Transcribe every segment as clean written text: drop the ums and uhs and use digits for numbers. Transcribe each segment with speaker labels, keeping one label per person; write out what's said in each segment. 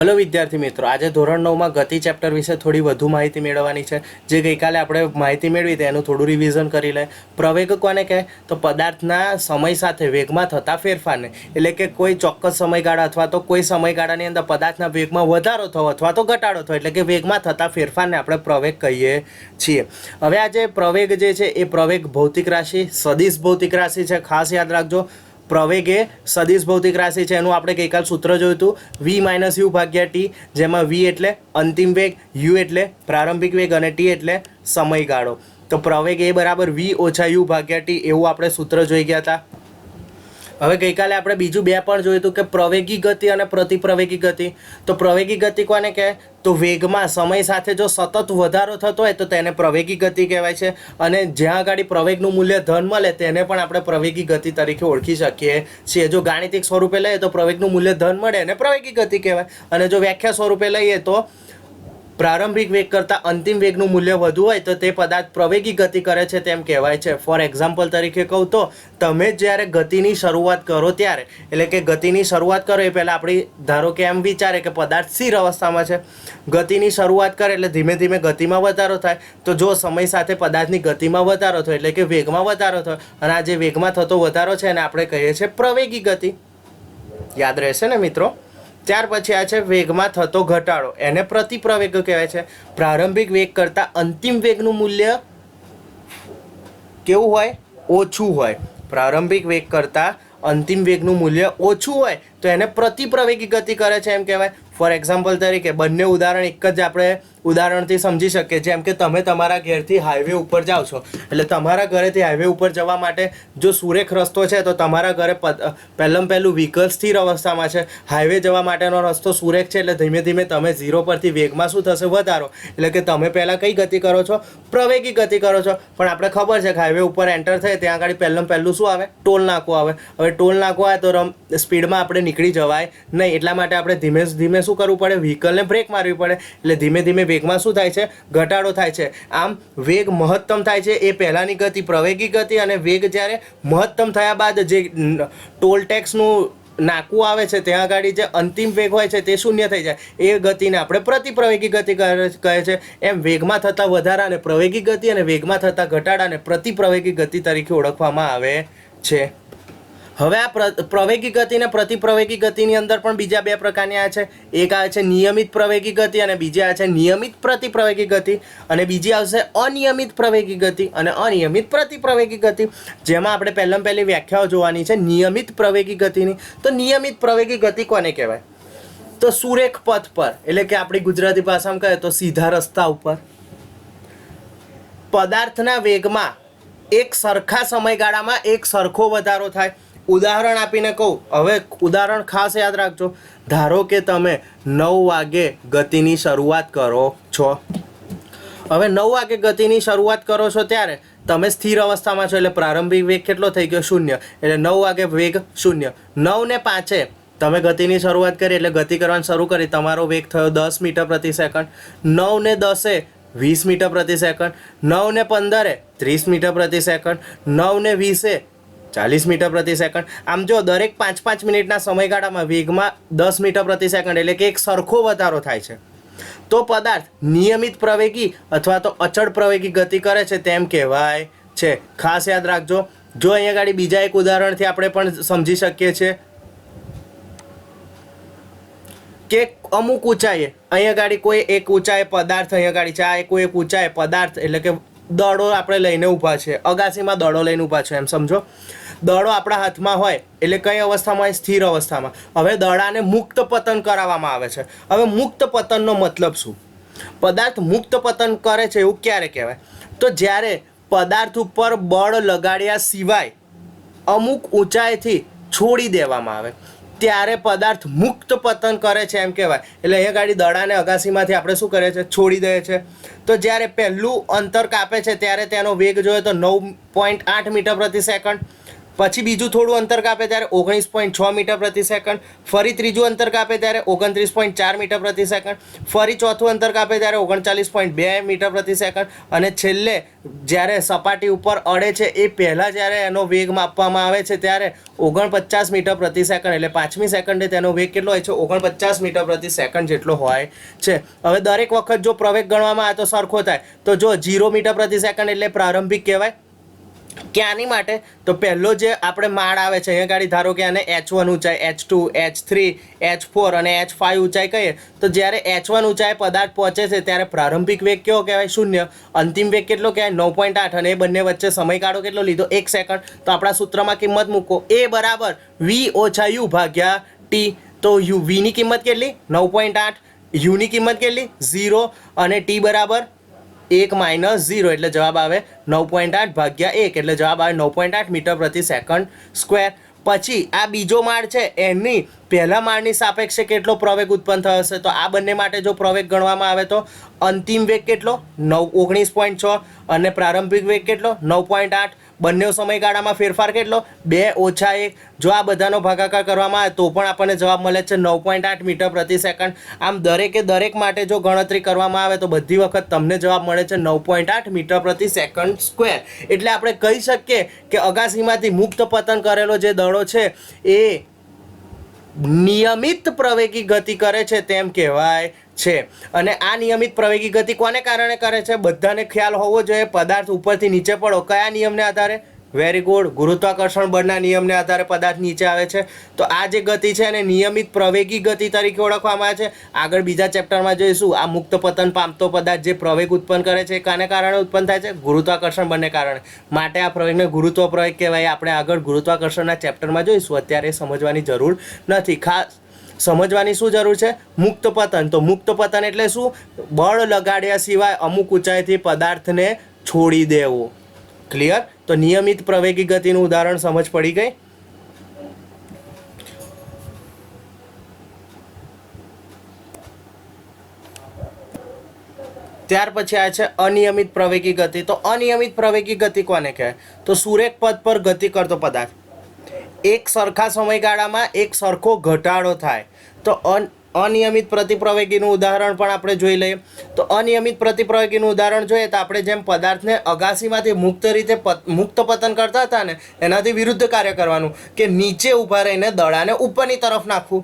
Speaker 1: Hello विद्यार्थी मित्रों, आज धोरण 9 में गति चैप्टर विषय थोड़ी વધુ માહિતી મેળવવાની છે। જે ગઈકાલે આપણે માહિતી મેળવી તેનું થોડું રિવિઝન કરી લે। પ્રવેગ કોને કહે? તો પદાર્થના સમય સાથે વેગમાં થતા ફેરફારને, એટલે કે કોઈ ચોક્કસ સમયગાળા અથવા તો કોઈ સમયગાળાની અંદર પદાર્થના વેગમાં વધારો થવો અથવા તો ઘટાડો થવો, એટલે કે વેગમાં થતા ફેરફારને આપણે પ્રવેગ કહીએ છીએ। હવે આ જે પ્રવેગ જે છે એ પ્રવેગ ભૌતિક રાશિ, સદિશ ભૌતિક રાશિ છે, ખાસ યાદ રાખજો। પ્રવેગ એ સદિશ ભૌતિક રાશિ છે। એનું આપણે ગઈકાલ સૂત્ર જોયું હતું, v માઇનસ યુ ભાગ્યા ટી, જેમાં v એટલે અંતિમ વેગ, u એટલે પ્રારંભિક વેગ અને t એટલે સમયગાળો। તો પ્રવેગ એ બરાબર v ઓછા યુ ભાગ્યા ટી એવું આપણે સૂત્ર જોઈ ગયા હતા। હવે ગઈકાલે આપણે બીજું બે પણ જોયું હતું કે પ્રવેગી ગતિ અને પ્રતિપ્રવેગી ગતિ। તો પ્રવેગી ગતિ કોને કહે? તો વેગમાં સમય સાથે જો સતત વધારો થતો હોય તો તેને પ્રવેગી ગતિ કહેવાય છે। અને જ્યાં આગળ પ્રવેગનું મૂલ્ય ધન મળે તેને પણ આપણે પ્રવેગી ગતિ તરીકે ઓળખી શકીએ છીએ। જો ગાણિતિક સ્વરૂપે લઈએ તો પ્રવેગનું મૂલ્ય ધન મળે અને પ્રવેગી ગતિ કહેવાય, અને જો વ્યાખ્યા સ્વરૂપે લઈએ તો પ્રારંભિક વેગ કરતાં અંતિમ વેગનું મૂલ્ય વધુ હોય તો તે પદાર્થ પ્રવેગી ગતિ કરે છે તેમ કહેવાય છે। ફોર એક્ઝામ્પલ તરીકે કહું તો તમે જ્યારે ગતિની શરૂઆત કરો ત્યારે, એટલે કે ગતિની શરૂઆત કરો એ પહેલાં આપણી ધારો કે એમ વિચારે કે પદાર્થ સ્થિર અવસ્થામાં છે, ગતિની શરૂઆત કરે એટલે ધીમે ધીમે ગતિમાં વધારો થાય। તો જો સમય સાથે પદાર્થની ગતિમાં વધારો થયો એટલે કે વેગમાં વધારો થયો, અને આ જે વેગમાં થતો વધારો છે એને આપણે કહીએ છીએ પ્રવેગી ગતિ। યાદ રહેશે ને મિત્રો? ત્યાર પછી આ છે વેગમાં થતો ઘટાડો, એને પ્રતિપ્રવેગ કહેવાય છે। પ્રારંભિક વેગ કરતાં અંતિમ વેગનું મૂલ્ય કેવું હોય? ઓછું હોય। પ્રારંભિક વેગ કરતાં અંતિમ વેગનું મૂલ્ય ઓછું હોય તો એને પ્રતિપ્રવેગી ગતિ કરે છે એમ કહેવાય। ફોર એક્ઝામ્પલ તરીકે બંને ઉદાહરણ એક જ આપણે ઉદાહરણથી સમજી શકીએ। જેમ કે તમે તમારા ઘરેથી હાઈવે ઉપર જાઓ છો, એટલે તમારા ઘરેથી હાઈવે ઉપર જવા માટે જો સુરેખ રસ્તો છે તો તમારા ઘરે પહેલું વ્હીકલ સ્થિર અવસ્થામાં છે, હાઈવે જવા માટેનો રસ્તો સુરેખ છે, એટલે ધીમે ધીમે તમે 0 પરથી વેગમાં શું થશે? વધારો। એટલે કે તમે પહેલાં કઈ ગતિ કરો છો? પ્રવેગી ગતિ કરો છો। પણ આપણે ખબર છે કે હાઈવે ઉપર એન્ટર થાય ત્યાં આગળ પહેલું શું આવે? ટોલ નાકું આવે। હવે ટોલ નાકું આવે તો સ્પીડમાં આપણે નીકળી જવાય નહીં, એટલા માટે આપણે ધીમે ધીમે શું કરવું પડે? વ્હીકલને બ્રેક મારવી પડે, એટલે ધીમે ધીમે વેગમાં શું થાય છે? ઘટાડો થાય છે। આમ વેગ મહત્તમ થાય છે એ પહેલાંની ગતિ પ્રવેગી ગતિ, અને વેગ જ્યારે મહત્તમ થયા બાદ જે ટોલ ટેક્સનું નાકું આવે છે ત્યાં આગળ જે અંતિમ વેગ હોય છે તે શૂન્ય થઈ જાય, એ ગતિને આપણે પ્રતિપ્રવેગી ગતિ કહે છે। એમ વેગમાં થતા વધારાને પ્રવેગી ગતિ અને વેગમાં થતા ઘટાડાને પ્રતિપ્રવેગી ગતિ તરીકે ઓળખવામાં આવે છે। હવે આ પ્રવેગી ગતિ અને પ્રતિપ્રવેગી ગતિની અંદર પણ બીજા બે પ્રકારની આવે છે। એક આવે છે નિયમિત પ્રવેગી ગતિ અને બીજી આવે છે નિયમિત પ્રતિપ્રવેગી ગતિ, અને બીજી આવશે અનિયમિત પ્રવેગી ગતિ અને અનિયમિત પ્રતિપ્રવેગી ગતિ। જેમાં આપણે પહેલી વ્યાખ્યાઓ જોવાની છે નિયમિત પ્રવેગી ગતિની। તો નિયમિત પ્રવેગી ગતિ કોને કહેવાય? તો સુરેખ પથ પર, એટલે કે આપણી ગુજરાતી ભાષામાં કહે તો સીધા રસ્તા ઉપર પદાર્થના વેગમાં એક સરખા સમયગાળામાં એક સરખો વધારો થાય। ઉદાહરણ આપીને કહું, હવે ઉદાહરણ ખાસ યાદ રાખજો। ધારો કે તમે 9 વાગે ગતિની શરૂઆત કરો છો। હવે 9 વાગે ગતિની શરૂઆત કરો છો ત્યારે તમે સ્થિર અવસ્થામાં છો, એટલે પ્રારંભિક વેગ કેટલો થઈ ગયો? 0। એટલે 9 વાગે વેગ 0। 9 ને 5 તમે ગતિની શરૂઆત કરી, એટલે ગતિ કરવાનું શરૂ કરી, તમારો વેગ થયો 10 મીટર પ્રતિ સેકન્ડ। 9 ને 10 20 મીટર પ્રતિ સેકન્ડ। 9 ને 15 30 મીટર પ્રતિ સેકન્ડ। 9 ને 20 40 મીટર પ્રતિ સેકન્ડ। આમ જો દરેક 5-5 મિનિટના સમયગાળામાં વેગમાં 10 મીટર પ્રતિ સેકન્ડ, એટલે કે એક સરખો વધારો થાય છે। તો પદાર્થ નિયમિત પ્રવેગી અથવા તો અચળ પ્રવેગી ગતિ કરે છે તેમ કહેવાય છે। ખાસ યાદ રાખજો। જો અહીંયા આગળ બીજા એક ઉદાહરણથી આપણે પણ સમજી શકીએ છીએ કે અમુક ઊંચાઈએ અહીંયા આગળ કોઈ એક ઊંચાઈ પદાર્થ અહીંયા આગળ છે, આ કોઈ એક ઊંચાઈ પદાર્થ, એટલે કે દડો આપણે લઈને ઊભા છે, અગાસીમાં દડો લઈને ઊભા છે એમ સમજો। દડો આપણા હાથમાં હોય એટલે કઈ અવસ્થામાં હોય? સ્થિર અવસ્થામાં। હવે દડાને મુક્ત પતન કરાવવામાં આવે છે। હવે મુક્ત પતનનો મતલબ શું? પદાર્થ મુક્ત પતન કરે છે એવું ક્યારે કહેવાય? તો જ્યારે પદાર્થ ઉપર બળ લગાડ્યા સિવાય અમુક ઊંચાઈથી છોડી દેવામાં આવે ત્યારે પદાર્થ મુક્ત પતન કરે છે એમ કહેવાય। એટલે અહીંયા ગાડી દડાને અગાસીમાંથી આપણે શું કરે છે? છોડી દે છે। તો જ્યારે પહેલું અંતર કાપે છે ત્યારે તેનો વેગ જોઈએ તો 9.8 મીટર પ્રતિ સેકન્ડ, પછી બીજું થોડું અંતર કાપે ત્યારે 19.6 મીટર પ્રતિ સેકન્ડ, ફરી ત્રીજું અંતર કાપે ત્યારે 29.4 મીટર પ્રતિ સેકન્ડ, ફરી ચોથું અંતર કાપે ત્યારે 39.2 મીટર પ્રતિ સેકન્ડ, અને છેલ્લે જ્યારે સપાટી ઉપર અડે છે એ પહેલાં જ્યારે એનો વેગ માપવામાં આવે છે ત્યારે 49 મીટર પ્રતિ સેકન્ડ, એટલે 5મી સેકન્ડે તેનો વેગ કેટલો હોય છે? 49 મીટર પ્રતિ સેકન્ડ જેટલો હોય છે. હવે દરેક વખત જો પ્રવેગ ગણવામાં આવે તો સરખો થાય, તો જો 0 મીટર પ્રતિ સેકન્ડ એટલે પ્રારંભિક કહેવાય. ક્યાંની માટે? તો પહેલો જે આપણે માળ આવે છે અહીંયા ગાડી, ધારો કે આને H1 ઊંચાઈ, H2, H3, H4 અને H5 ઊંચાઈ કહીએ, તો જ્યારે H1 ઊંચાઈ પદાર્થ પહોંચે છે ત્યારે પ્રારંભિક વેગ કેવો કહેવાય? 0. અંતિમ વેગ કેટલો કહેવાય? 9.8. અને એ બંને વચ્ચે સમયગાળો કેટલો લીધો? 1 સેકન્ડ. તો આપણા સૂત્રમાં કિંમત મૂકો, A બરાબર V ઓછા U ભાગ્યા T. તો V ની કિંમત કેટલી? 9.8. U ની કિંમત કેટલી? 0. અને T બરાબર 1 - 0, એટલે જવાબ આવે 9.8 ભાગ્યા 1, એટલે જવાબ આવે 9.8 મીટર પ્રતિ સેકન્ડ સ્ક્વેર. પછી આ બીજો માળ છે એની પહેલા માળની સાપેક્ષે કેટલો પ્રવેગ ઉત્પન્ન થયો હશે? તો આ બંને માટે જો પ્રવેગ ગણવામાં આવે તો અંતિમ વેગ કેટલો? 19.6 અને પ્રારંભિક વેગ કેટલો? 9.8. બંને સમયગાળામાં ફેરફાર કેટલો? 2 - 1. જો આ બધાનો ભાગાકાર કરવામાં આવે તો પણ આપણને જવાબ મળે છે 9.8 મીટર પ્રતિ સેકન્ડ. આમ દરેકે દરેક માટે જો ગણતરી કરવામાં આવે તો બધી વખત તમને જવાબ મળે છે 9.8 મીટર પ્રતિ સેકન્ડ સ્ક્વેર. એટલે આપણે કહી શકીએ કે અગાસીમાંથી મુક્ત પતન કરેલો જે દડો છે એ નિયમિત પ્રવેગી ગતિ કરે છે તેમ કહેવાય છે. અને આ નિયમિત પ્રવેગી ગતિ કોને કારણે કરે છે? બધાને ખ્યાલ હોવો જોઈએ. પદાર્થ ઉપરથી નીચે પડો કયા નિયમને આધારે? વેરી ગુડ, ગુરુત્વાકર્ષણ બળના નિયમને આધારે પદાર્થ નીચે આવે છે. તો આ જે ગતિ છે એને નિયમિત પ્રવેગી ગતિ તરીકે ઓળખવામાં આવે છે. આગળ બીજા ચેપ્ટરમાં જોઈશું આ મુક્ત પતન પામતો પદાર્થ જે પ્રવેગ ઉત્પન્ન કરે છે કાને કારણે ઉત્પન્ન થાય છે? ગુરુત્વાકર્ષણ બળને કારણે. માટે આ પ્રવેગને ગુરુત્વ પ્રવેગ કહેવાય. આપણે આગળ ગુરુત્વાકર્ષણના ચેપ્ટરમાં જોઈશું, અત્યારે સમજવાની જરૂર નથી. ખાસ સમજવાની શું જરૂર છે? મુક્ત પતન. તો મુક્ત પતન એટલે શું? બળ લગાડ્યા સિવાય અમુક ઊંચાઈથી પદાર્થને છોડી દેવો. ક્લિયર? તો નિયમિત પ્રવેગી ગતિનું ઉદાહરણ સમજ પડી ગઈ. ત્યાર પછી આ છે અનિયમિત પ્રવેગી ગતિ. તો અનિયમિત પ્રવેગી ગતિ કોને કહેવાય? તો સુરેખ પથ પર ગતિ કરતો પદાર્થ એક સરખા સમયગાળામાં એક સરખો ઘટાડો થાય. તો અનિયમિત પ્રતિપ્રવેગીનું ઉદાહરણ પણ આપણે જોઈ લઈએ. તો અનિયમિત પ્રતિપ્રવેગીનું ઉદાહરણ જોઈએ તો આપણે જેમ પદાર્થને અગાસીમાંથી મુક્ત પતન કરતા હતા ને એનાથી વિરુદ્ધ કાર્ય કરવાનું, કે નીચે ઊભા રહીને દડાને ઉપરની તરફ નાખવું.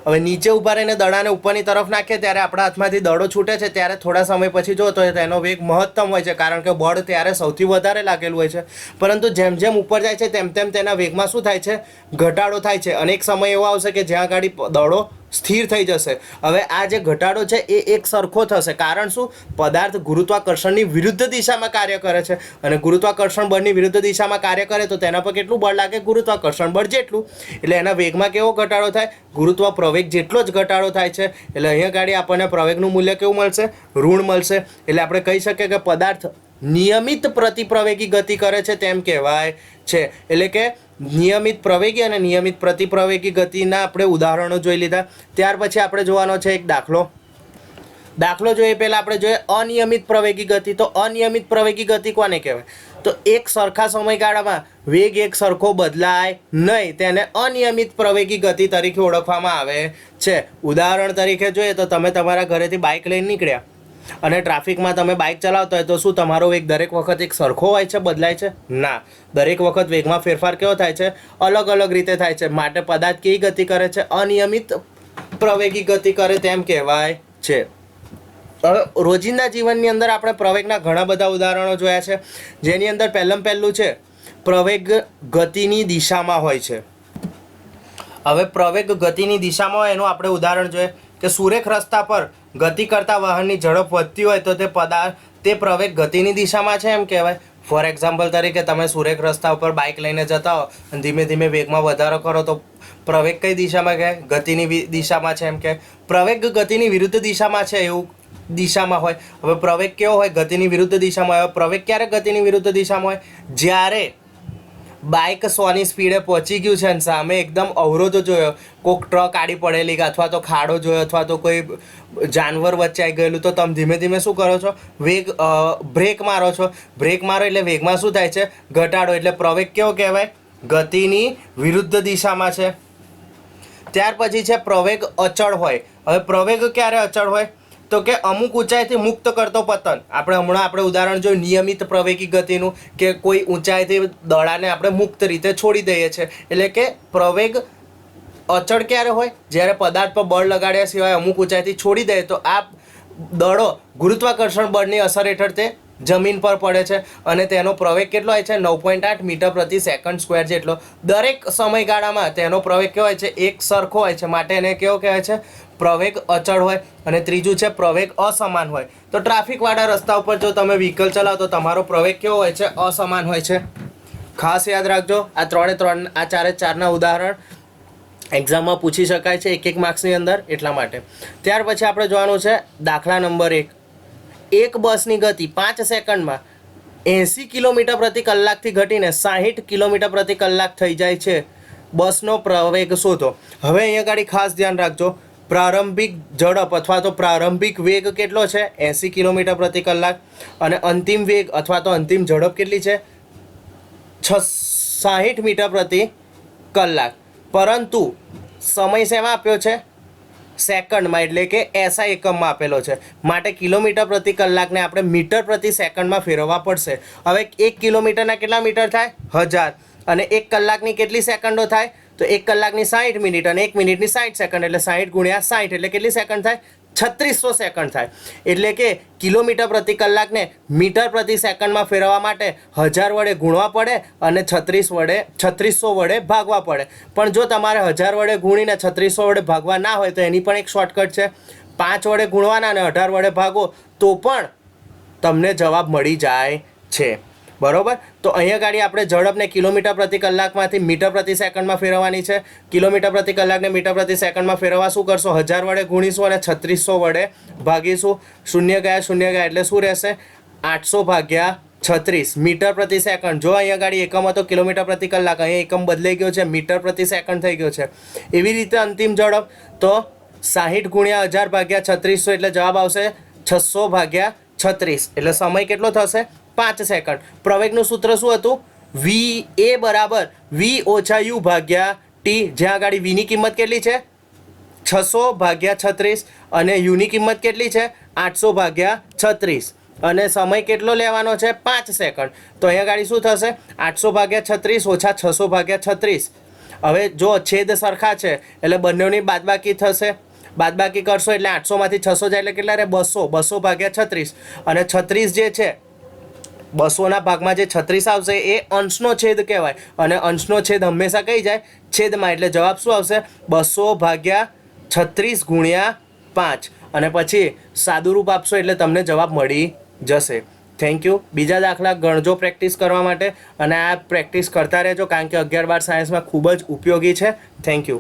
Speaker 1: હવે નીચે ઊભા રહીને દડાને ઉપરની તરફ નાખીએ ત્યારે આપણા હાથમાંથી દડો છૂટે છે ત્યારે થોડા સમય પછી જો તો તેનો વેગ મહત્તમ હોય છે, કારણ કે બળ ત્યારે સૌથી વધારે લાગેલું હોય છે. પરંતુ જેમ જેમ ઉપર જાય છે તેમ તેમ તેના વેગમાં શું થાય છે? ઘટાડો થાય છે. અને એક સમય એવો આવશે કે જ્યાં ગાડી દડો સ્થિર થઈ જશે. હવે આ જે ઘટાડો છે એ એક સરખો થશે. કારણ શું? પદાર્થ ગુરુત્વાકર્ષણની વિરુદ્ધ દિશામાં કાર્ય કરે છે, અને ગુરુત્વાકર્ષણ બળની વિરુદ્ધ દિશામાં કાર્ય કરે તો તેના પર કેટલું બળ લાગે? ગુરુત્વાકર્ષણ બળ જેટલું. એટલે એના વેગમાં કેવો ઘટાડો થાય? ગુરુત્વ પ્રવેગ જેટલો જ ઘટાડો થાય છે. એટલે અહીંયા ગાડી આપણને પ્રવેગનું મૂલ્ય કેવું મળશે? ઋણ મળશે. એટલે આપણે કહી શકીએ કે પદાર્થ નિયમિત પ્રતિપ્રવેગી ગતિ કરે છે તેમ કહેવાય છે. એટલે કે નિયમિત પ્રવેગી અને નિયમિત પ્રતિપ્રવેગી ગતિના આપણે ઉદાહરણો જોઈ લીધા. ત્યાર પછી આપણે જોવાનો છે એક દાખલો જોઈએ પહેલાં આપણે જોઈએ અનિયમિત પ્રવેગી ગતિ. તો અનિયમિત પ્રવેગી ગતિ કોને કહેવાય? તો એક સરખા સમયગાળામાં વેગ એક સરખો બદલાય નહીં, તેને અનિયમિત પ્રવેગી ગતિ તરીકે ઓળખવામાં આવે છે. ઉદાહરણ તરીકે જોઈએ તો તમે તમારા ઘરેથી બાઇક લઈને નીકળ્યા અને ટ્રાફિકમાં તમે બાઇક ચલાવતા હોય તો શું તમારો વેગ દરેક વખત એક સરખો હોય છે, બદલાય છે? ના, દરેક વખત વેગમાં ફેરફાર કેવો થાય છે? અલગ અલગ રીતે થાય છે. માટે પદાર્થ કેવી ગતિ કરે છે? અનિયમિત પ્રવેગી ગતિ કરે તેમ કહેવાય છે. હવે રોજિંદા જીવનની અંદર આપણે પ્રવેગના ઘણા બધા ઉદાહરણો જોયા છે, જેની અંદર પહેલું છે પ્રવેગ ગતિની દિશામાં હોય છે. હવે પ્રવેગ ગતિની દિશામાં હોય એનું આપણે ઉદાહરણ જોઈએ કે સુરેખ રસ્તા પર ગતિ કરતા વાહનની ઝડપ વધતી હોય તો તે પ્રવેગ ગતિની દિશામાં છે એમ કહેવાય. ફોર એક્ઝામ્પલ તરીકે તમે સુરેખ રસ્તા ઉપર બાઇક લઈને જતા હો અને ધીમે ધીમે વેગમાં વધારો કરો તો પ્રવેગ કઈ દિશામાં કહેવાય? ગતિની દિશામાં છે એમ કે. પ્રવેગ ગતિની વિરુદ્ધ દિશામાં છે એવું દિશામાં હોય. હવે પ્રવેગ કેવો હોય? ગતિની વિરુદ્ધ દિશામાં હોય. પ્રવેગ ક્યારે ગતિની વિરુદ્ધ દિશામાં હોય? જ્યારે બાઇક 100ની સ્પીડે પહોંચી ગયું છે અને સામે એકદમ અવરોધ જોયો, કોઈક ટ્રક આડી પડેલી અથવા તો ખાડો જોયો અથવા તો કોઈ જાનવર વચ્ચે આવી ગયેલું, તો તમે ધીમે ધીમે શું કરો છો? બ્રેક મારો છો. બ્રેક મારો એટલે વેગમાં શું થાય છે? ઘટાડો. એટલે પ્રવેગ કેવો કહેવાય? ગતિની વિરુદ્ધ દિશામાં છે. ત્યાર પછી છે પ્રવેગ અચળ હોય. હવે પ્રવેગ ક્યારે અચળ હોય? તો કે અમુક ઊંચાઈથી મુક્ત કરતો પતન. આપણે ઉદાહરણ જોયું નિયમિત પ્રવેગી ગતિનું, કે કોઈ ઊંચાઈથી દડાને આપણે મુક્ત રીતે છોડી દઈએ છીએ. એટલે કે પ્રવેગ અચળ ક્યારે હોય? જ્યારે પદાર્થ પર બળ લગાડ્યા સિવાય અમુક ઊંચાઈથી છોડી દે તો આ દડો ગુરુત્વાકર્ષણ બળની અસર હેઠળ તે જમીન પર પડે છે અને તેનો પ્રવેગ કેટલો હોય છે? 9.8 મીટર પ્રતિ સેકન્ડ સ્ક્વેર જેટલો. દરેક સમયગાળામાં તેનો પ્રવેગ કેવો હોય છે? એક સરખો હોય છે, માટે એને કેવો કહેવાય છે? પ્રવેગ અચળ હોય. અને ત્રીજું છે પ્રવેગ અસમાન હોય. તો ટ્રાફિકવાળા રસ્તા ઉપર જો તમે વ્હીકલ ચલાવો તો તમારો પ્રવેગ કેવો હોય છે? અસમાન હોય છે. ખાસ યાદ રાખજો, આ ચારે ચારના ઉદાહરણ એક્ઝામમાં પૂછી શકાય છે એક માર્ક્સની અંદર, એટલા માટે. ત્યાર પછી આપણે જોવાનું છે દાખલા નંબર 1. એક બસની ગતિ 5 સેકન્ડમાં 80 કિલોમીટર પ્રતિ કલાકથી ઘટીને 60 કિલોમીટર પ્રતિ કલાક થઈ જાય છે. બસનો પ્રવેગ શોધો. હવે અહીંયા આગળ ખાસ ધ્યાન રાખજો, પ્રારંભિક ઝડપ અથવા તો પ્રારંભિક વેગ કેટલો છે? 80 કિલોમીટર પ્રતિ કલાક. અને અંતિમ વેગ અથવા તો અંતિમ ઝડપ કેટલી છે? 60 મીટર પ્રતિ કલાક. પરંતુ સમય શેમાં આપ્યો છે? સેકન્ડમાં, એટલે કે એસઆઈ એકમમાં આપેલો છે. માટે કિલોમીટર પ્રતિ કલાકને આપણે મીટર પ્રતિ સેકન્ડમાં ફેરવવા પડશે. હવે 1 કિલોમીટરના કેટલા મીટર થાય? 1000. અને 1 કલાકની કેટલી સેકન્ડો થાય? તો 1 કલાકની 60 મિનિટ અને 1 મિનિટની 60 સેકન્ડ, એટલે 60 ગુણ્યા 60 એટલે કેટલી સેકન્ડ થાય? 3600 સેકન્ડ થાય. એટલે કે કિલોમીટર પ્રતિ કલાકને મીટર પ્રતિ સેકન્ડમાં ફેરવવા માટે 1000 વડે ગુણવા પડે અને 3600 વડે ભાગવા પડે. પણ જો તમારે 1000 વડે ગુણીને 3600 વડે ભાગવા ના હોય તો એની પણ એક શોર્ટકટ છે. 5 વડે ગુણવાના અને 18 વડે ભાગો તો પણ તમને જવાબ મળી જાય છે. બરોબર? તો અહીંયા ગાડી આપણે ઝડપને કિલોમીટર પ્રતિ કલાકમાંથી મીટર પ્રતિ સેકન્ડમાં ફેરવવાની છે. કિલોમીટર પ્રતિ કલાકને મીટર પ્રતિ સેકન્ડમાં ફેરવવા શું કરશો? 1000 વડે ગુણીશું અને 3600 વડે ભાગીશું. શૂન્ય ગયા એટલે શું રહેશે? 800 ભાગ્યા 36 મીટર પ્રતિ સેકન્ડ. જો અહીંયા ગાડી એકમ હતો કિલોમીટર પ્રતિ કલાક, અહીંયા એકમ બદલાઈ ગયો છે, મીટર પ્રતિ સેકન્ડ થઈ ગયો છે. એવી રીતે અંતિમ ઝડપ તો 60 ગુણ્યા 1000 ભાગ્યા 3600 એટલે જવાબ આવશે 600 ભાગ્યા 36. એટલે સમય કેટલો થશે? 5 સેકન્ડ. પ્રવેગનું સૂત્ર શું હતું? VA બરાબર V ઓછા U ભાગ્યા T. જ્યાં આગળ Vની કિંમત કેટલી છે? 600 ભાગ્યા 36 અને Uની કિંમત કેટલી છે? 800 ભાગ્યા 36. અને સમય કેટલો લેવાનો છે? 5 સેકન્ડ. તો અહીંયા ગાડી શું થશે? 800 ભાગ્યા 36 ઓછા 600 ભાગ્યા 36. હવે જો છેદ સરખા છે એટલે બંનેની બાદબાકી થશે. બાદબાકી કરશો એટલે 800માંથી 600 જાય એટલે કેટલા રહે? 200 ભાગ્યા 36. અને 36 જે છે 200ના ભાગમાં જે 36 આવશે એ અંશનો છેદ કહેવાય. અને અંશનો છેદ હંમેશા કઈ જાય? છેદમાં. એટલે જવાબ શું આવશે? 200 ભાગ્યા 36 ગુણ્યા 5. અને પછી સાદું રૂપ આપશો એટલે તમને જવાબ મળી જશે. Thank you. બીજા દાખલા ગણજો પ્રેક્ટિસ કરવા માટે, અને આ પ્રેક્ટિસ કરતા રહેજો કારણ કે 11-12 સાયન્સમાં ખૂબ જ ઉપયોગી છે. Thank you.